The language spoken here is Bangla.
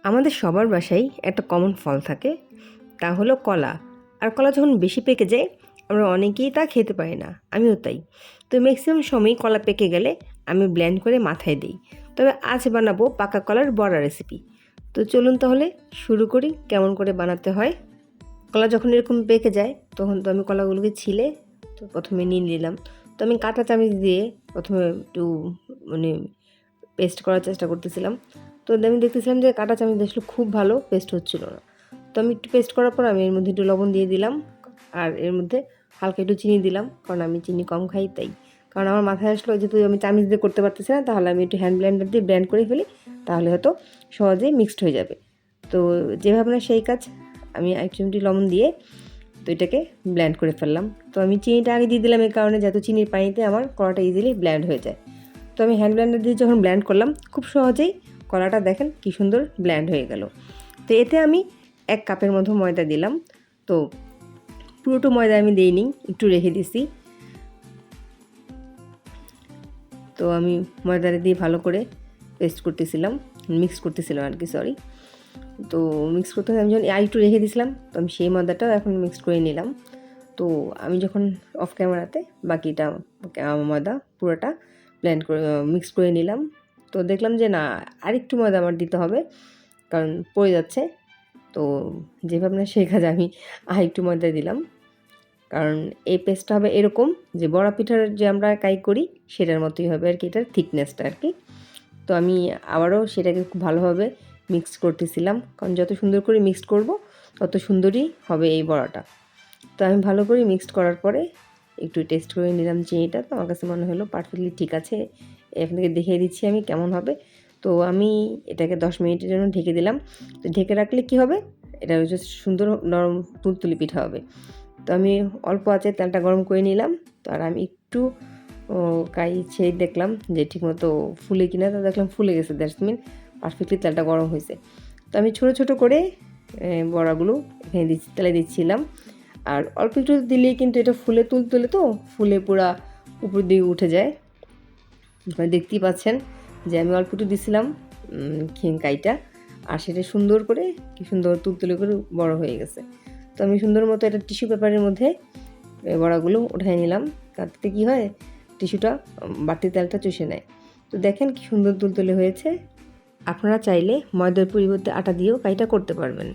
আমাদের সবার বাসায় একটা কমন ফল থাকে, তা হলো কলা। আর কলা যখন বেশি পেকে যায় আমরা অনেকেই তা খেতে পারি না, আমিও তাই। তো ম্যাক্সিমাম সময়ই কলা পেকে গেলে আমি ব্লেন্ড করে মাথায় দিই। তবে আজ বানাবো পাকা কলার বড়া রেসিপি। তো চলুন তাহলে শুরু করি কেমন করে বানাতে হয়। কলা যখন এরকম পেকে যায় তখন তো আমি কলাগুলোকে ছিলে তো প্রথমে নিয়ে নিলাম। তো আমি কাঁটা চামচ দিয়ে প্রথমে একটু মানে পেস্ট করার চেষ্টা করতেছিলাম। তো আমি দেখতেছিলাম যে কাঁটা চামচ দিয়ে আসলে খুব ভালো পেস্ট হচ্ছিল না। তো আমি একটু পেস্ট করার পর আমি এর মধ্যে একটু লবণ দিয়ে দিলাম, আর এর মধ্যে হালকা একটু চিনি দিলাম, কারণ আমি চিনি কম খাই তাই। কারণ আমার মাথায় আসলো যেহেতু আমি চামচ দিয়ে করতে পারতেছি না, তাহলে আমি একটু হ্যান্ড ব্লেন্ডার দিয়ে ব্লেন্ড করে ফেলি, তাহলে হয়তো সহজেই মিক্সড হয়ে যাবে। তো যেভাবে না সেই কাজ, আমি এক চিমটি লবণ দিয়ে তো এটাকে ব্লেন্ড করে ফেললাম। তো আমি চিনিটা আগে দিয়ে দিলাম এই কারণে যাতে চিনির পানিতে আমার কলাটা ইজিলি ব্লেন্ড হয়ে যায়। তো আমি হ্যান্ড ব্লেন্ডার দিয়ে যখন ব্লেন্ড করলাম খুব সহজেই কলাটা দেখেন কি সুন্দর ব্লেন্ড হয়ে গেল। তো এতে আমি 1 কাপের মতো ময়দা দিলাম। তো পুরোটা ময়দা আমি দিইনি, একটু রেখে দিছি। তো আমি ময়দাটা দিয়ে ভালো করে পেস্ট করতেছিলাম, মিক্স করতেছিলাম আর কি, সরি। তো মিক্স করতে আমি যখন একটু রেখে দিয়েছিলাম, তো আমি সেই ময়দাটাও এখন মিক্স করে নিলাম। তো আমি যখন অফ ক্যামেরাতে বাকিটা ময়দা পুরোটা ব্লেন্ড করে মিক্স করে নিলাম। তো দেখলাম যে না, আরেকটু ময়দা আমার দিতে হবে, কারণ পড়ে যাচ্ছে। তো যেভাবে না সেই কাজে আমি আরেকটু ময়দা দিলাম, কারণ এই পেস্টটা হবে এরকম যে বড়া পিঠার যে আমরা কাই করি সেটার মতোই হবে আর কি, এটার থিকনেসটা আর কি। তো আমি আবারও সেটাকে খুব ভালোভাবে মিক্স করতেছিলাম, কারণ যত সুন্দর করে মিক্সড করব তত সুন্দরই হবে এই বড়াটা। তো আমি ভালো করে মিক্সড করার পরে একটু টেস্ট করে নিলাম চিনিটা, তো আমার কাছে মনে হলো পারফেক্টলি ঠিক আছে। এখান থেকে দেখিয়ে দিচ্ছি আমি কেমন হবে। তো আমি এটাকে 10 মিনিটের জন্য ঢেকে দিলাম। তো ঢেকে রাখলে কি হবে, এটা হচ্ছে সুন্দর নরম তুলতুলি পিঠা হবে। তো আমি অল্প আঁচে তেলটা গরম করে নিলাম। তো আর আমি একটু কাই ছেড়ে দেখলাম যে ঠিকমতো ফুলে কিনা, তো দেখলাম ফুলে গেছে, দ্যাটস মিন পারফেক্টলি তেলটা গরম হয়েছে। তো আমি ছোটো ছোটো করে বড়াগুলো এখানে তেলে দিচ্ছিলাম। আর অল্প একটু দিলেই কিন্তু এটা ফুলে তুলতুলে, তো ফুলে পুরা উপর দিকে উঠে যায়। আপনারা দেখতেই পাচ্ছেন যে আমি অল্প একটু দিছিলাম কাইটা, আর সেটা সুন্দর করে কি সুন্দর তুলতুলে করে বড় হয়ে গেছে। তো আমি সুন্দর মতো এটা টিস্যু পেপারের মধ্যে বড়াগুলো উঠাই নিলাম, তাতে কী হয় টিস্যুটা বাড়তি তেলটা চুষে নেয়। তো দেখেন কি সুন্দর তুলতুলে হয়েছে। আপনারা চাইলে ময়দার পরিবর্তে আটা দিয়েও কাইটা করতে পারবেন।